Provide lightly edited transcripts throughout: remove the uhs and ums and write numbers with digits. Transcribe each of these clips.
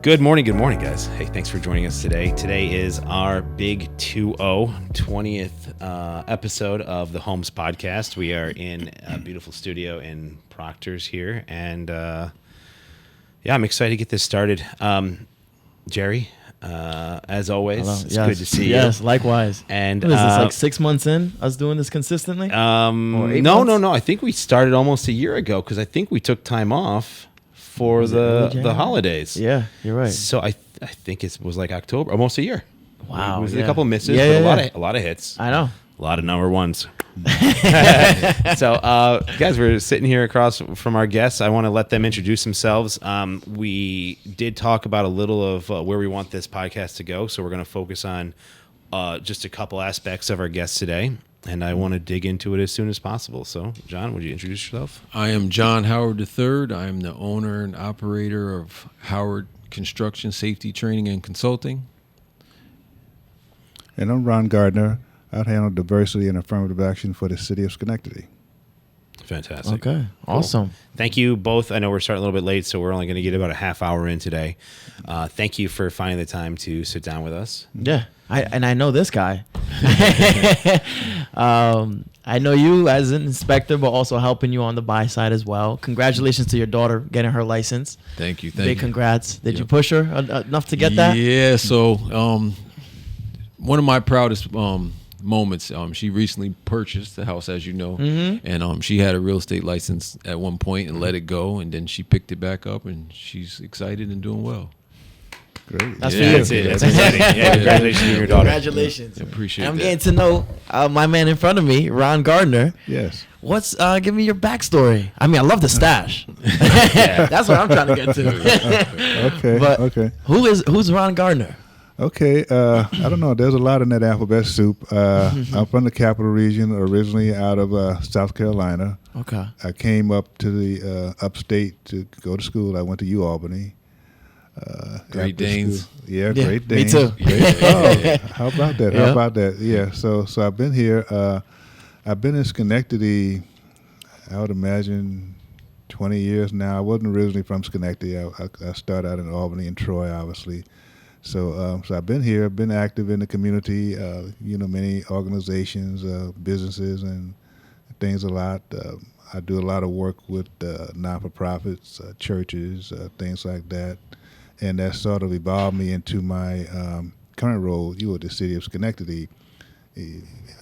Good morning, guys. Hey, thanks for joining us today. Today is our big 20th episode of the Homes Podcast. We are in a beautiful studio in Proctor's here, and I'm excited to get this started. Jerry, as always, Hello. It's good to see you. Yes, likewise. And what is this, like 6 months in, us doing this consistently? No. I think we started almost a year ago because I think we took time off for the holidays. Yeah, you're right. So I think it was like October, almost a year. Wow. It was yeah. a couple misses, Yeah, but a lot of hits. I know. A lot of number ones. So, guys, we're sitting here across from our guests. I want to let them introduce themselves. We did talk about a little of where we want this podcast to go, so we're going to focus on just a couple aspects of our guests today, and I want to dig into it as soon as possible. So, John, would you introduce yourself? I am John Howard III. I am the owner and operator of Howard Construction Safety Training and Consulting. And I'm Ron Gardner. I handle diversity and affirmative action for the city of Schenectady. Fantastic. Okay, awesome. Thank you both. I know we're starting a little bit late, so we're only going to get about a half hour in today. Thank you for finding the time to sit down with us. Yeah, I know this guy. I know you as an inspector, but also helping you on the buy side as well. Congratulations to your daughter getting her license. Thank you. Big congrats. Did you push her enough to get that? Yeah, so one of my proudest moments, she recently purchased the house, as you know, and she had a real estate license at one point and let it go, and then she picked it back up, and she's excited and doing well. Great. That's Yeah, for you. that's it. That's exciting. Yeah, congratulations to your daughter. Congratulations. I appreciate I'm that. getting to know my man in front of me, Ron Gardner. Yes. Give me your backstory. I mean, I love the stash. That's what I'm trying to get to. Okay. But okay. Who's Ron Gardner? Okay. I don't know. There's a lot in that alphabet soup. I'm from the Capital Region, originally out of South Carolina. Okay. I came up to the upstate to go to school. I went to UAlbany. Great Danes. Yeah, Yeah, Great me Danes. too. Oh, how about that? Yeah. How about that? Yeah. So I've been here. I've been in Schenectady, I would imagine 20 years now. I wasn't originally from Schenectady. I started out in Albany and Troy, obviously. So I've been here, been active in the community, many organizations, businesses, and things a lot. I do a lot of work with non-for-profits, churches, things like that. And that sort of evolved me into my current role, with the city of Schenectady,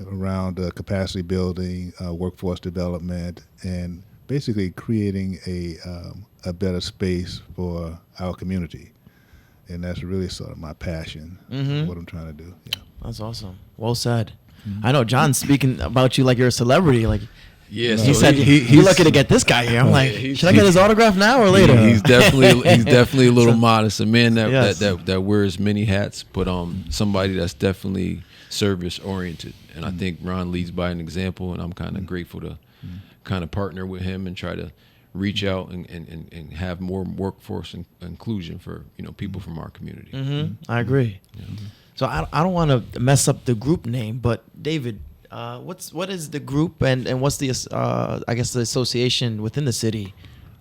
around capacity building, workforce development, and basically creating a better space for our community. And that's really sort of my passion, what I'm trying to do. Yeah. That's awesome. Well said. I know John's speaking about you like you're a celebrity. Like, Yeah, he so said, he's you're lucky to get this guy here. I'm like, should I get his autograph now or later? He's definitely a little modest, a man Yes. that wears many hats, but somebody that's definitely service oriented. And I think Ron leads by an example, and I'm kind of grateful to kind of partner with him and try to reach out and have more workforce inclusion for people from our community. I agree. So I don't want to mess up the group name, but David, what is the group and what's the the association within the city?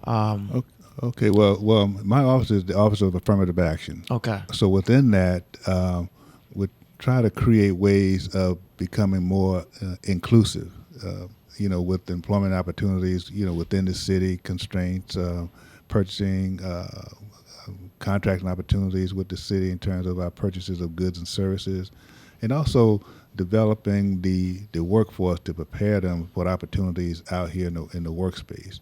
Okay. Well, my office is the Office of Affirmative Action. Okay. So within that, we try to create ways of becoming more inclusive. With employment opportunities, within the city, constraints, purchasing, contracting opportunities with the city in terms of our purchases of goods and services, and also developing the workforce to prepare them for opportunities out here in the workspace.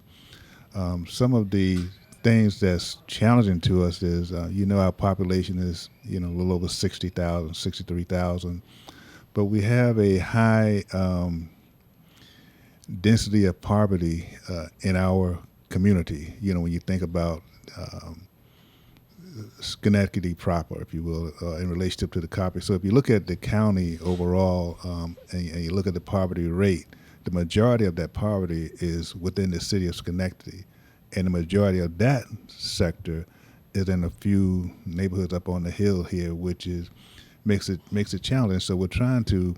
Some of the things that's challenging to us is, our population is, a little over 60,000, 63,000, but we have a high density of poverty in our community. When you think about Schenectady proper, if you will, in relationship to the copy. So if you look at the county overall and you look at the poverty rate, the majority of that poverty is within the city of Schenectady, and the majority of that sector is in a few neighborhoods up on the hill here, which makes it challenging. So we're trying to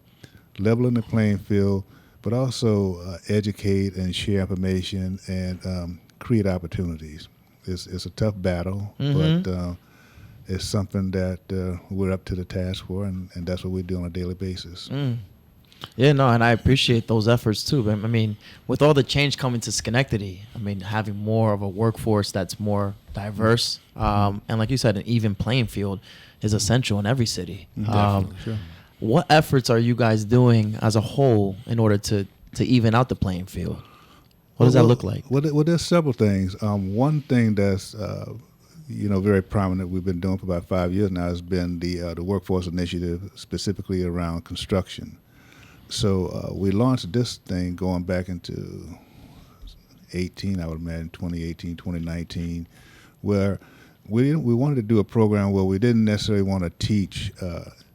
level in the playing field, but also educate and share information and create opportunities. It's a tough battle, but it's something that we're up to the task for, and that's what we do on a daily basis. Yeah, no, and I appreciate those efforts too. But I mean, with all the change coming to Schenectady, I mean, having more of a workforce that's more diverse, and like you said, an even playing field is essential in every city. Sure. What efforts are you guys doing as a whole in order to even out the playing field? What does that look like? Well, there's several things. One thing that's very prominent we've been doing for about 5 years now has been the workforce initiative, specifically around construction. So we launched this thing going back into 18, I would imagine 2018, 2019, where we wanted to do a program where we didn't necessarily want to teach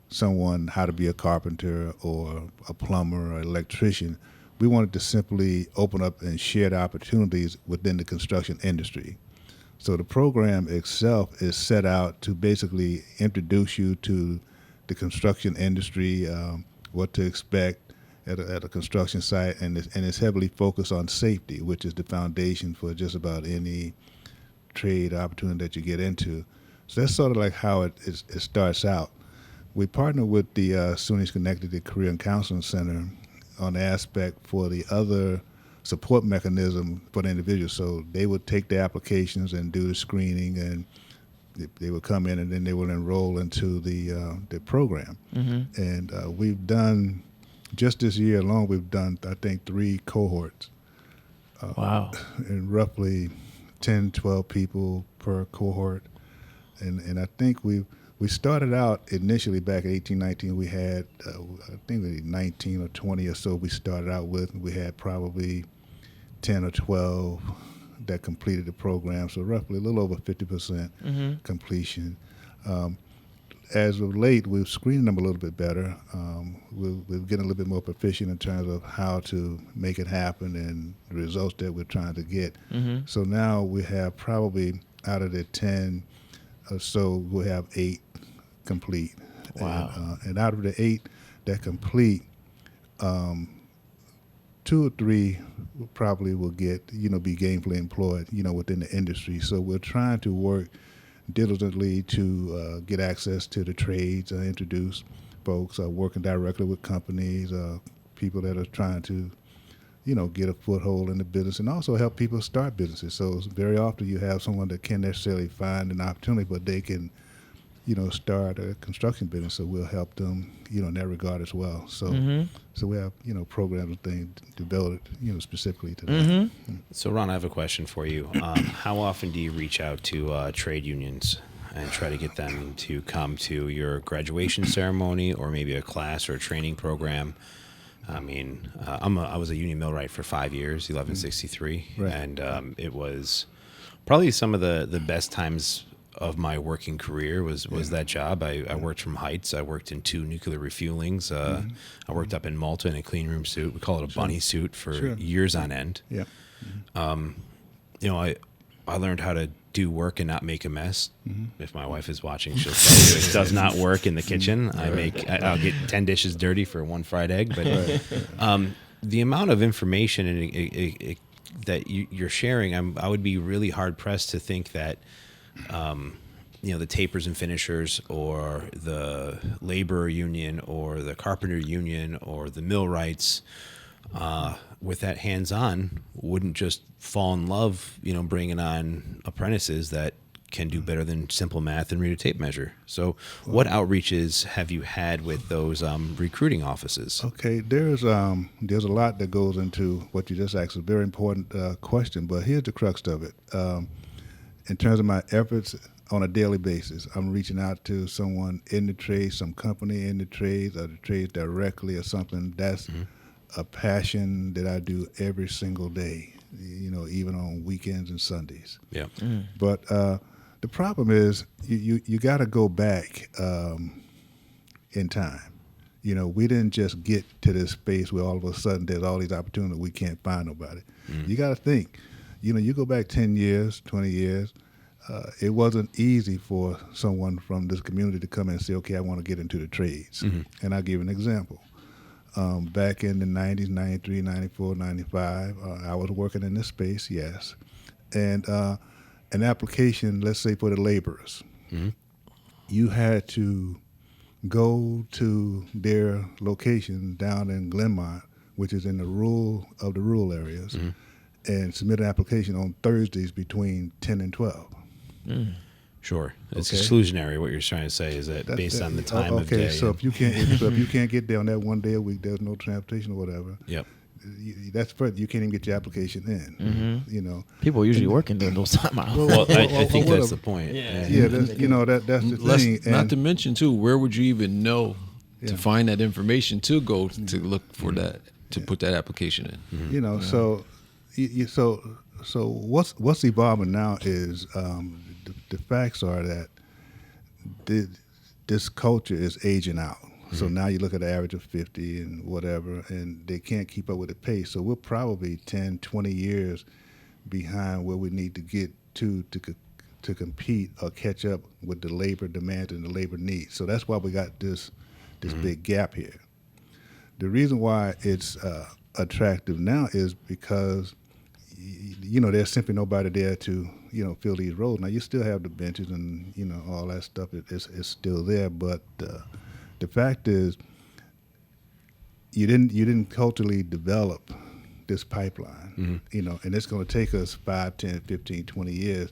someone how to be a carpenter or a plumber or electrician. We wanted to simply open up and share the opportunities within the construction industry. So the program itself is set out to basically introduce you to the construction industry, what to expect at a construction site, and it's heavily focused on safety, which is the foundation for just about any trade opportunity that you get into. So that's sort of like how it starts out. We partner with the SUNY Schenectady Career and Counseling Center on the aspect for the other support mechanism for the individual. So they would take the applications and do the screening, and they would come in, and then they would enroll into the program. And we've done, just this year alone, we've done, I think, 3 cohorts. Wow. And roughly 10, 12 people per cohort. And I think we started out initially back in 18, 19. We had, I think, 19 or 20 or so we started out with. We had probably 10 or 12 that completed the program, so roughly a little over 50% completion. As of late, we've screened them a little bit better. We're getting a little bit more proficient in terms of how to make it happen and the results that we're trying to get. So now we have probably, out of the 10 or so, we have 8 complete. Wow. And out of the 8 that complete, 2 or 3 probably will get, be gainfully employed, within the industry. So we're trying to work diligently to get access to the trades, introduce folks, working directly with companies, people that are trying to, get a foothold in the business, and also help people start businesses. So very often you have someone that can't necessarily find an opportunity, but they can, start a construction business. So we'll help them, in that regard as well. So, so we have, programs and things developed, specifically to that. So, Ron, I have a question for you. How often do you reach out to trade unions and try to get them to come to your graduation ceremony or maybe a class or a training program? I mean, I was a union millwright for 5 years, 1163, Right. And it was probably some of the best times of my working career was that job. I worked from heights. I worked in 2 nuclear refuelings. I worked up in Malta in a clean room suit. We call it a bunny suit for years on end. Yeah. I learned how to do work and not make a mess. If my wife is watching, she'll tell you it does not work in the kitchen. I'll get 10 dishes dirty for 1 fried egg. But the amount of information that you're sharing, I would be really hard pressed to think that the tapers and finishers or the labor union or the carpenter union or the millwrights with that hands-on wouldn't just fall in love, bringing on apprentices that can do better than simple math and read a tape measure. So what outreaches have you had with those recruiting offices? Okay, there's a lot that goes into what you just asked. A very important question, but here's the crux of it. In terms of my efforts on a daily basis, I'm reaching out to someone in the trade, some company in the trades, or the trades directly, or something. That's a passion that I do every single day, even on weekends and Sundays. Yeah. But the problem is you got to go back in time. We didn't just get to this space where all of a sudden there's all these opportunities, we can't find nobody. You got to think. You go back 10 years, 20 years, it wasn't easy for someone from this community to come in and say, okay, I want to get into the trades. And I'll give an example. Back in the 90s, 93, 94, 95, I was working in this space, yes. And an application, let's say for the laborers, you had to go to their location down in Glenmont, which is in the rural areas, and submit an application on Thursdays between 10 and 12. Sure, it's Okay. exclusionary. What you're trying to say is that based on the time of day. So if you can't, if you can't get there on that one day a week, there's no transportation or whatever. Yep. That's further. You can't even get your application in. You know. People are usually working during those time hours. Well, I think well, that's the point. Yeah, that's, that's the thing. Not to mention too, where would you even know to find that information to go to look for that, to put that application in? You know, so what's evolving now is the facts are that this culture is aging out. So now you look at the average of 50 and whatever, and they can't keep up with the pace. So we're probably 10, 20 years behind where we need to get to compete or catch up with the labor demand and the labor needs. So that's why we got this big gap here. The reason why it's attractive now is because there's simply nobody there to fill these roles. Now you still have the benches and all that stuff is still there, but the fact is you didn't culturally develop this pipeline, and it's going to take us 5, 10, 15, 20 years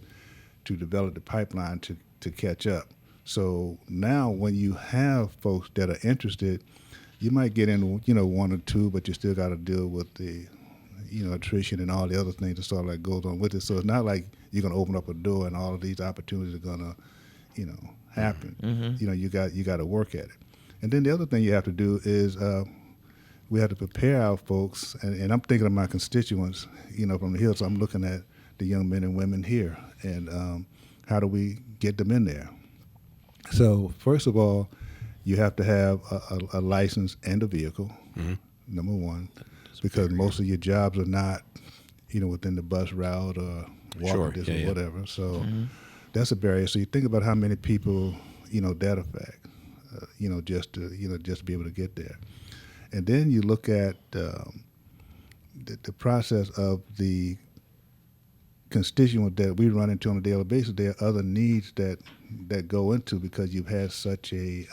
to develop the pipeline to catch up. So now when you have folks that are interested, you might get in, one or two, but you still got to deal with the, attrition and all the other things that sort of like goes on with it. So it's not like you're going to open up a door and all of these opportunities are going to, happen. You got to work at it. And then the other thing you have to do is we have to prepare our folks, and I'm thinking of my constituents, from the Hill, so I'm looking at the young men and women here, and how do we get them in there? So first of all, you have to have a license and a vehicle, number one, because most of your jobs are not, within the bus route or walking distance or whatever. So that's a barrier. So you think about how many people, that affect, just to be able to get there. And then you look at the process of the constituent that we run into on a daily basis. There are other needs that go into, because you've had such a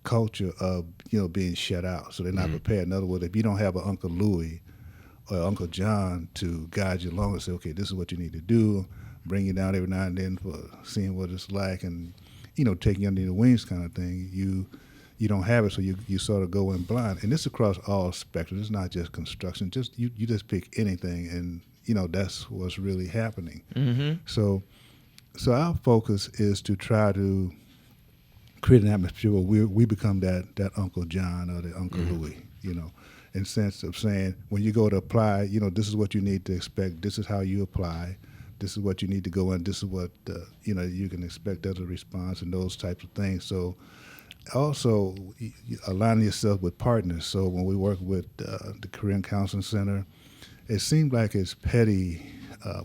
culture of being shut out, so they're not prepared. In other words, if you don't have an Uncle Louie or Uncle John to guide you along and say, okay, this is what you need to do, bring you down every now and then for seeing what it's like, and taking you under the wings kind of thing, you don't have it, so you sort of go in blind. And this across all spectrums. It's not just construction. Just you just pick anything, and that's what's really happening. So our focus is to try to create an atmosphere where we become that Uncle John or the Uncle Louie, in sense of saying, when you go to apply, this is what you need to expect. This is how you apply. This is what you need to go in. This is what you can expect as a response, and those types of things. So also aligning yourself with partners. So when we work with the Career and Counseling Center, it seems like it's petty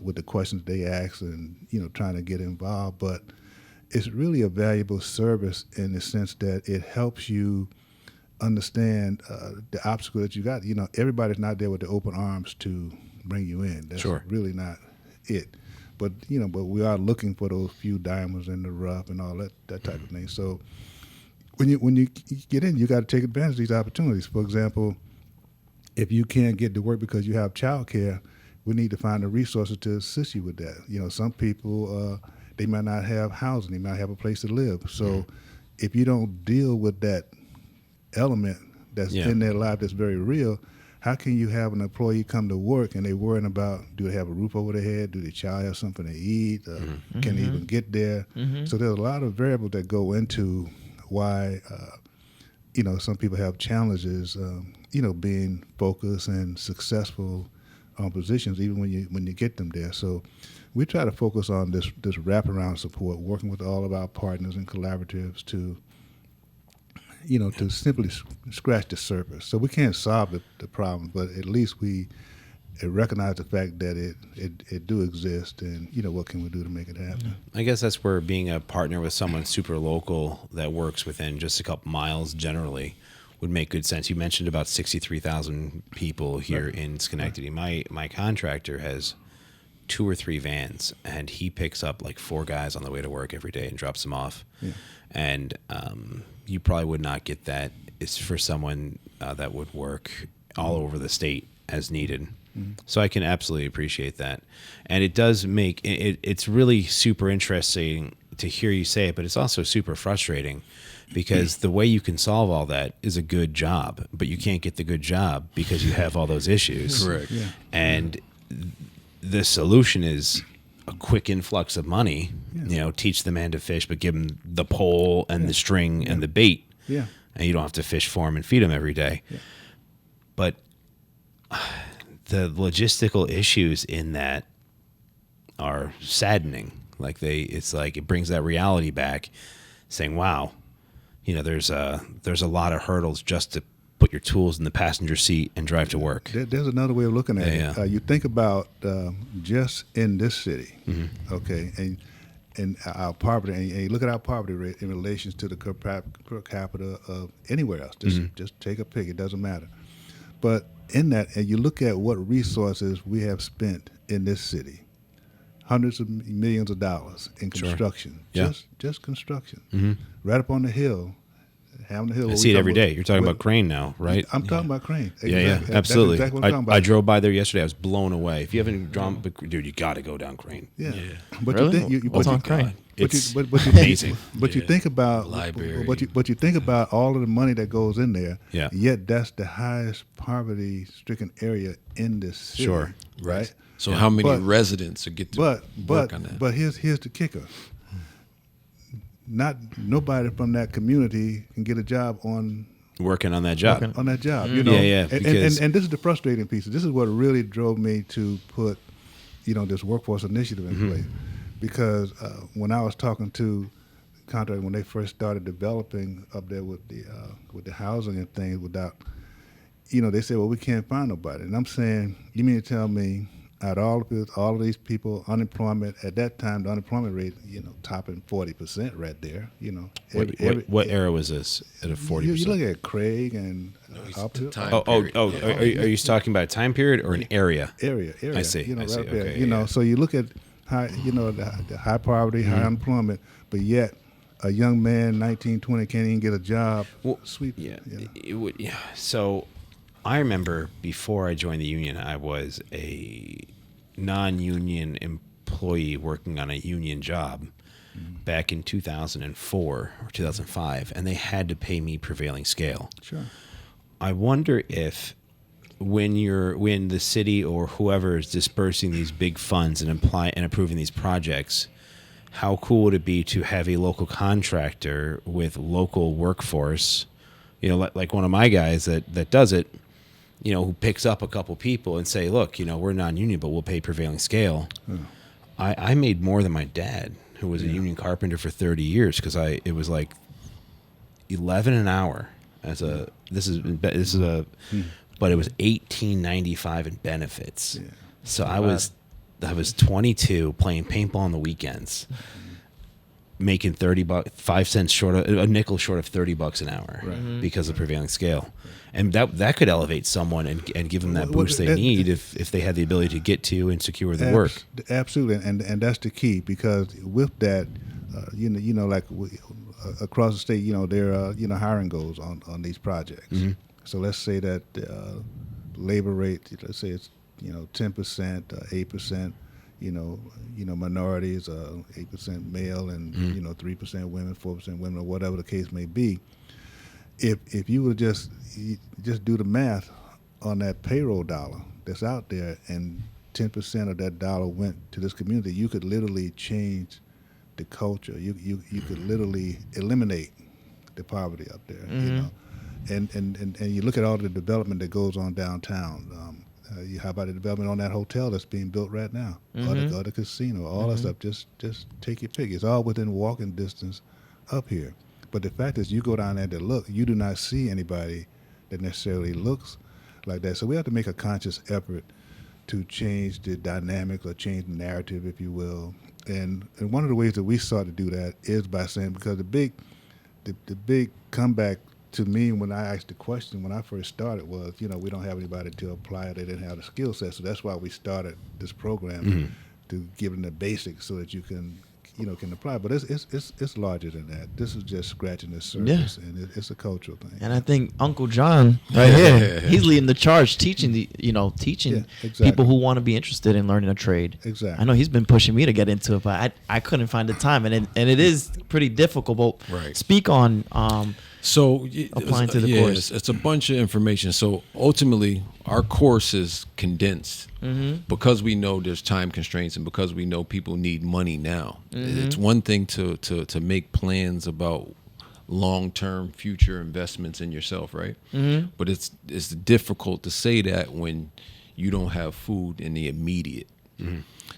with the questions they ask and trying to get involved, but it's really a valuable service in the sense that it helps you understand the obstacle that you got. Everybody's not there with the open arms to bring you in. That's really not it. But but we are looking for those few diamonds in the rough and all that type of thing. So when you get in, you got to take advantage of these opportunities. For example, if you can't get to work because you have child care, we need to find the resources to assist you with that. Some people they might not have housing, they might have a place to live. So if you don't deal with that element that's in their life that's very real, how can you have an employee come to work and they're worrying about, do they have a roof over their head? Do the child have something to eat? Can they even get there? So there's a lot of variables that go into why, some people have challenges, being focused and successful on positions, even when you get them there. So we try to focus on this wraparound support, working with all of our partners and collaboratives to simply scratch the surface. So we can't solve the problem, but at least we recognize the fact that it do exist, and what can we do to make it happen. I guess that's where being a partner with someone super local that works within just a couple miles generally would make good sense. You mentioned about 63,000 people here in Schenectady. My contractor has 2 or 3 vans, and he picks up like 4 guys on the way to work every day and drops them off. Yeah. And you probably would not get that. It's for someone that would work all over the state as needed. So I can absolutely appreciate that. And it does make it's really super interesting to hear you say it, but it's also super frustrating because the way you can solve all that is a good job, but you can't get the good job because you have all those issues. Correct. Yeah. And the solution is a quick influx of money. Teach the man to fish, but give him the pole and the string and the bait. Yeah. And you don't have to fish for him and feed him every day. Yeah. But the logistical issues in that are saddening. It's like it brings that reality back, saying, "Wow, there's a lot of hurdles just to put your tools in the passenger seat and drive to work." There's another way of looking at Yeah, it. yeah. You think about just in this city, Mm-hmm. okay, and our poverty, and you look at our poverty rate in relation to the per capita of anywhere else. Just take a pick; it doesn't matter. But in that, and you look at what resources we have spent in this city, hundreds of millions of dollars in construction, Yeah. just construction, right up on the hill, Hamilton Hill. I where see we it every talking day. You're talking about Crane now, right? I'm talking about Crane. Yeah, Exactly. absolutely. That's exactly what I'm talking about. I drove by there yesterday. I was blown away. If you haven't drawn, dude, you got to go down Crane. Yeah. But Really? you think What's on Crane? It's but you amazing. But you think about Library. But you think about all of the money that goes in there. Yeah. Yet that's the highest poverty-stricken area in this city. Sure. Right. So how many But- residents would get to work on that? But here's the kicker. Nobody from that community can get a job on Working on that job. that job. Yeah, because- and this is the frustrating piece. This is what really drove me to put, this workforce initiative in place. Because when I was talking to contractors when they first started developing up there with the housing and things, without, they said, well, we can't find nobody. And I'm saying, you mean to tell me, out of all of these people, unemployment at that time, the unemployment rate, topping 40% right there. What era was this? At a 40%? You look at Craig and up to time period. Are you talking about a time period or an area? area. I see, I right see, there. okay, yeah. So you look at high, the high poverty, high unemployment, but yet a young man, 19, 20, can't even get a job. Sweet. Yeah. It would, yeah. So I remember before I joined the union, I was a non-union employee working on a union job back in 2004 or 2005, and they had to pay me prevailing scale. Sure. I wonder if when the city or whoever is dispersing these big funds and approving these projects, how cool would it be to have a local contractor with local workforce, like one of my guys that does it, who picks up a couple people and say, look, we're non-union, but we'll pay prevailing scale. I made more than my dad, who was a union carpenter for 30 years, because it was like $11 an hour but it was $18.95 in benefits. Yeah. So I was 22 playing paintball on the weekends, making $30, 5 cents short of a nickel short of $30 an hour because of prevailing scale. And that could elevate someone and give them that boost they need if they had the ability to get to and secure the work. Absolutely, and that's the key, because with that, across the state, there are hiring goals on these projects. So let's say that labor rate, let's say it's 10%, 8%. Minorities, 8% male, and 3% women, 4% women, or whatever the case may be. If you would just do the math on that payroll dollar that's out there, and 10% of that dollar went to this community, you could literally change the culture. You could literally eliminate the poverty up there. And you look at all the development that goes on downtown. How about the development on that hotel that's being built right now, or the casino, all that stuff? Just take your pick. It's all within walking distance up here. But the fact is, you go down there to look, you do not see anybody that necessarily looks like that. So we have to make a conscious effort to change the dynamics or change the narrative, if you will. And one of the ways that we sought to do that is by saying, because the big comeback to me when I asked the question when I first started was, we don't have anybody to apply it. They didn't have the skill set. So that's why we started this program to give them the basics so that you can apply. But it's larger than that. This is just scratching the surface, and it's a cultural thing. And I think Uncle John right here, he's leading the charge, teaching exactly. people who want to be interested in learning a trade. Exactly. I know he's been pushing me to get into it, but I couldn't find the time, and it is pretty difficult. But Right. speak on So applying to the course. It's a bunch of information. So ultimately, our course is condensed because we know there's time constraints and because we know people need money now. It's one thing to make plans about long-term future investments in yourself, right? But it's difficult to say that when you don't have food in the immediate.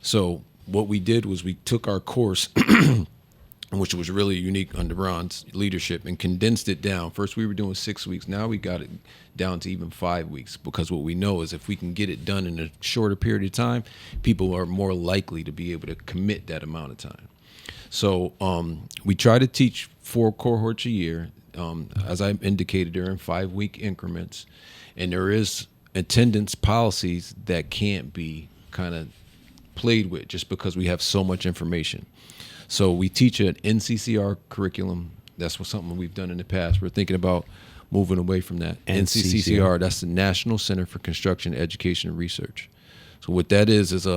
So what we did was we took our course, which was really unique under Ron's leadership, and condensed it down. First we were doing 6 weeks. Now we got it down to even 5 weeks, because what we know is if we can get it done in a shorter period of time, people are more likely to be able to commit that amount of time. So we try to teach 4 cohorts a year. As I indicated, they're in 5-week increments, and there is attendance policies that can't be kind of played with just because we have so much information. So we teach an NCCR curriculum. That's something we've done in the past. We're thinking about moving away from that. NCCR, that's the National Center for Construction Education and Research. So what that is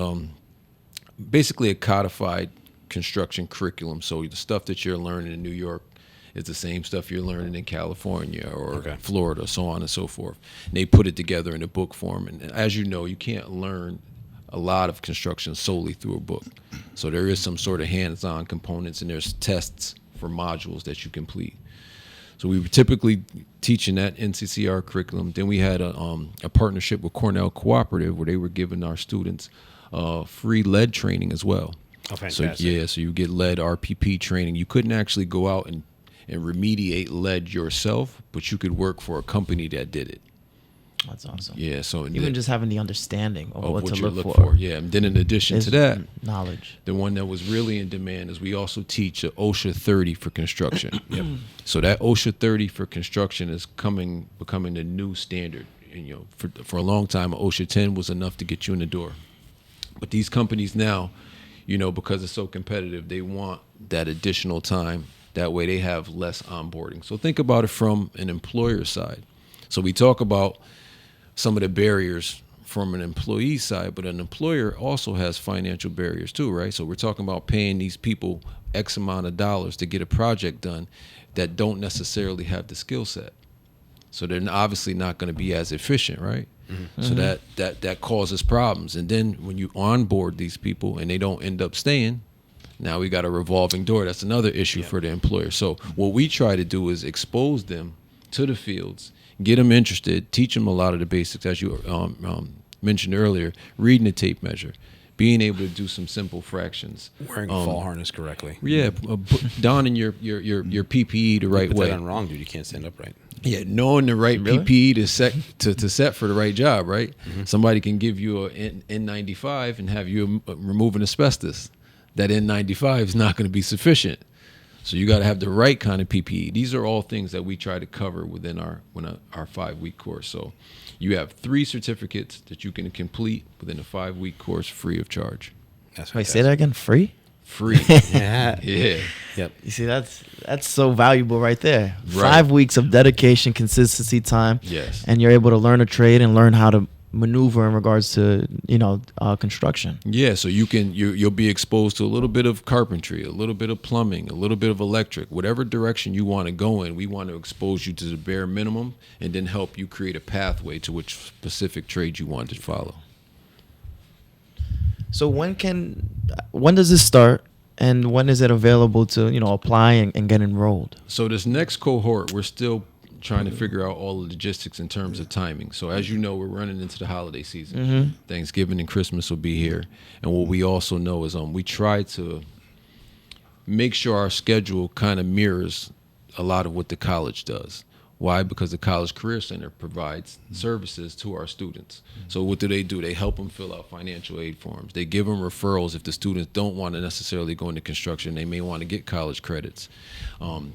basically a codified construction curriculum. So the stuff that you're learning in New York is the same stuff you're learning in California or Florida, so on and so forth. And they put it together in a book form. And as you know, you can't learn a lot of construction solely through a book. So there is some sort of hands-on components, and there's tests for modules that you complete. So we were typically teaching that NCCR curriculum. Then we had a partnership with Cornell Cooperative where they were giving our students free lead training as well. Oh, fantastic. So you get lead RPP training. You couldn't actually go out and remediate lead yourself, but you could work for a company that did it. That's awesome. Yeah, so Even just having the understanding of what to you look for. Yeah, and then in addition to that, knowledge. the one that was really in demand is we also teach a OSHA 30 for construction. So that OSHA 30 for construction is becoming the new standard. And, for a long time, OSHA 10 was enough to get you in the door. But these companies now, because it's so competitive, they want that additional time. That way they have less onboarding. So think about it from an employer side. So we talk about some of the barriers from an employee side, but an employer also has financial barriers too, right? So we're talking about paying these people X amount of dollars to get a project done that don't necessarily have the skill set. So they're obviously not going to be as efficient, right? So that causes problems. And then when you onboard these people and they don't end up staying, now we got a revolving door. That's another issue for the employer. So what we try to do is expose them to the fields, get them interested, teach them a lot of the basics, as you mentioned earlier, reading the tape measure, being able to do some simple fractions. Wearing a fall harness correctly. Yeah, donning your PPE the right Put way. that on wrong, dude. You can't stand upright. Yeah, knowing the right PPE to set for the right job, right? Somebody can give you an N95 and have you removing asbestos. That N95 is not going to be sufficient. So you got to have the right kind of PPE. These are all things that we try to cover within our 5-week course. So you have 3 certificates that you can complete within a 5-week course free of charge. That's Wait, say that again. Free? Free. Yeah. Yeah. Yep. You see, that's so valuable right there. Right. 5 weeks of dedication, consistency, time. Yes. And you're able to learn a trade and learn how to maneuver in regards to construction. Yeah, so you'll be exposed to a little bit of carpentry, a little bit of plumbing, a little bit of electric, whatever direction you want to go in. We want to expose you to the bare minimum and then help you create a pathway to which specific trade you want to follow. So when does this start, and when is it available to apply and get enrolled? So this next cohort, we're still trying to figure out all the logistics in terms of timing. So as you know, we're running into the holiday season. Thanksgiving and Christmas will be here. And what we also know is we try to make sure our schedule kind of mirrors a lot of what the college does. Why? Because the College Career Center provides services to our students. So what do? They help them fill out financial aid forms. They give them referrals if the students don't want to necessarily go into construction. They may want to get college credits.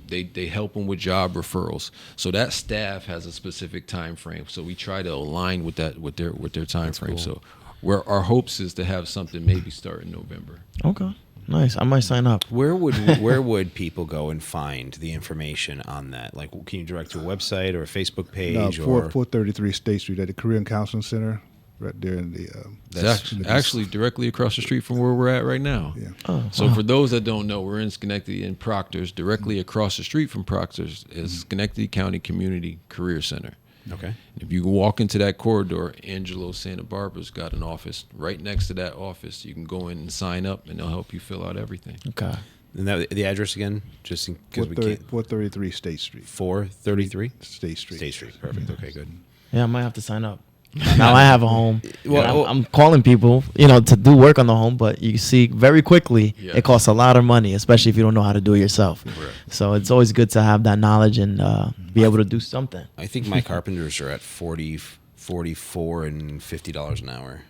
They help them with job referrals. So that staff has a specific time frame. So we try to align with that with their time frame. Cool. So where our hopes is to have something maybe start in November. Okay. Nice. I might sign up. Where would people go and find the information on that? Like, can you direct to a website or a Facebook page? No, or 433 State Street at the Korean Counseling Center, right there in the. It's actually directly across the street from where we're at right now. Yeah. Oh, So wow. for those that don't know, we're in Schenectady in Proctor's. Directly across the street from Proctor's is Schenectady County Community Career Center. Okay. If you walk into that corridor, Angelo Santa Barbara's got an office. Right next to that office, you can go in and sign up, and they'll help you fill out everything. Okay. And that, the address again, just because we can't. 433 State Street. 433 State Street. State Street. Perfect. Okay, good. Yeah, I might have to sign up. Now I have a home. Well, I'm calling people, to do work on the home, but you see very quickly Yeah. it costs a lot of money, especially if you don't know how to do it yourself. Correct. So it's always good to have that knowledge and be able to do something. I think my carpenters are at 40, 44, and $50 an hour.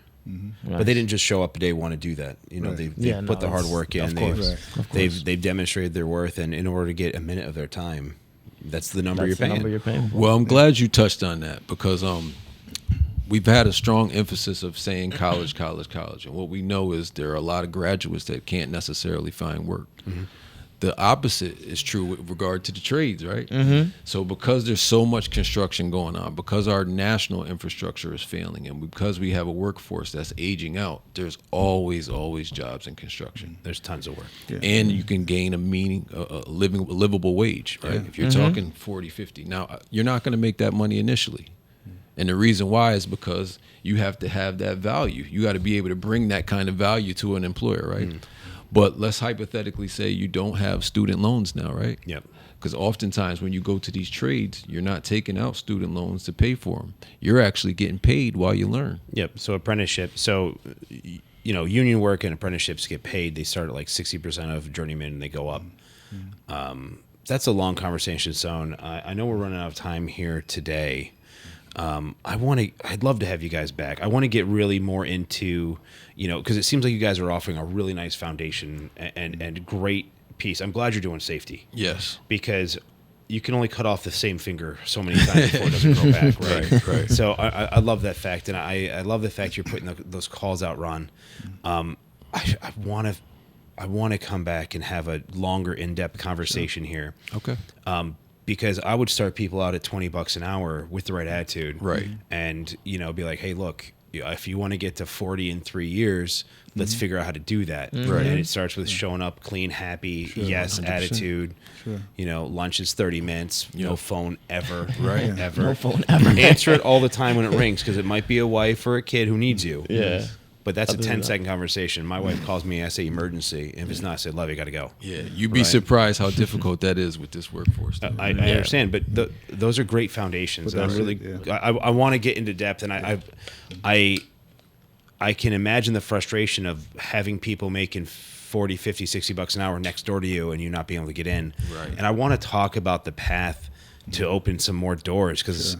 But they didn't just show up day one to do that. Right. They Yeah, put the no, hard it's- work in. of course. Of course. They've demonstrated their worth, and in order to get a minute of their time, that's the number That's you're the paying. number you're paying for. Well, I'm glad you touched on that because we've had a strong emphasis of saying college, college, college. And what we know is there are a lot of graduates that can't necessarily find work. The opposite is true with regard to the trades, right? So because there's so much construction going on, because our national infrastructure is failing, and because we have a workforce that's aging out, there's always jobs in construction. There's tons of work. And you can gain a livable wage, right? Yeah. If you're talking 40, 50. Now, you're not going to make that money initially. And the reason why is because you have to have that value. You got to be able to bring that kind of value to an employer, right? But let's hypothetically say you don't have student loans now, right? Yep. Because oftentimes when you go to these trades, you're not taking out student loans to pay for them. You're actually getting paid while you learn. Yep. So apprenticeship. So, union work and apprenticeships get paid. They start at like 60% of journeyman, and they go up. That's a long conversation, Zone. I know we're running out of time here today. I'd love to have you guys back. I want to get really more into, because it seems like you guys are offering a really nice foundation and great piece. I'm glad you're doing safety. Yes. Because you can only cut off the same finger so many times before it doesn't grow back, right? Right. So I love that fact, and I love the fact you're putting those calls out, Ron. I want to come back and have a longer, in-depth conversation here. Okay. Because I would start people out at $20 an hour with the right attitude, Right. And be like, hey, look, if you want to get to 40 in 3 years, let's figure out how to do that. Right. And it starts with showing up clean, happy, yes, 100%. attitude. Sure. Lunch is 30 minutes, no phone ever, Right. Ever. No phone ever. Answer it all the time when it rings, because it might be a wife or a kid who needs you. Yeah. But that's a Other than 10-second conversation. My wife calls me, I say emergency. If it's not, I say, love, you got to go. Yeah, you'd be Right. surprised how difficult that is with this workforce. though. I understand, but those are great foundations. But And I'm that's really, it, yeah. I want to get into depth, and I can imagine the frustration of having people making 40, 50, 60 bucks an hour next door to you and you not being able to get in. Right. And I want to talk about the path to open some more doors, because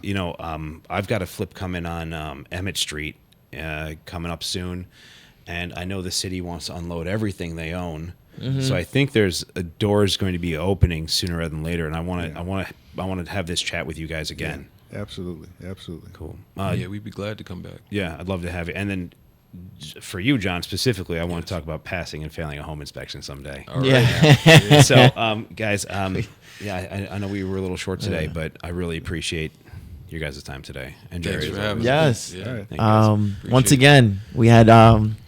I've got a flip coming on Emmett Street coming up soon, and I know the city wants to unload everything they own. So I think there's a doors going to be opening sooner rather than later, and I want to have this chat with you guys again. Absolutely. Cool. Yeah, we'd be glad to come back. Yeah, I'd love to have you. And then for you, John, specifically, I want to talk about passing and failing a home inspection someday. All right. Yeah. So, guys, I know we were a little short today, but I really appreciate your guys' time today. And Thanks Jerry, for as having always. us. Yes. Yeah. All right. Thank you guys. Once Appreciate it. again, we had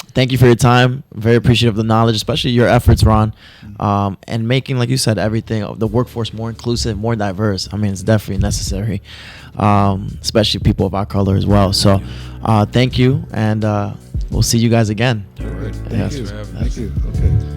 thank you for your time. Very appreciative of the knowledge, especially your efforts, Ron, and making, like you said, everything of the workforce more inclusive, more diverse. I mean, it's definitely necessary, especially people of our color as well. So, thank you, and we'll see you guys again. All right. Thank Yes. you. for having Thank you. Okay.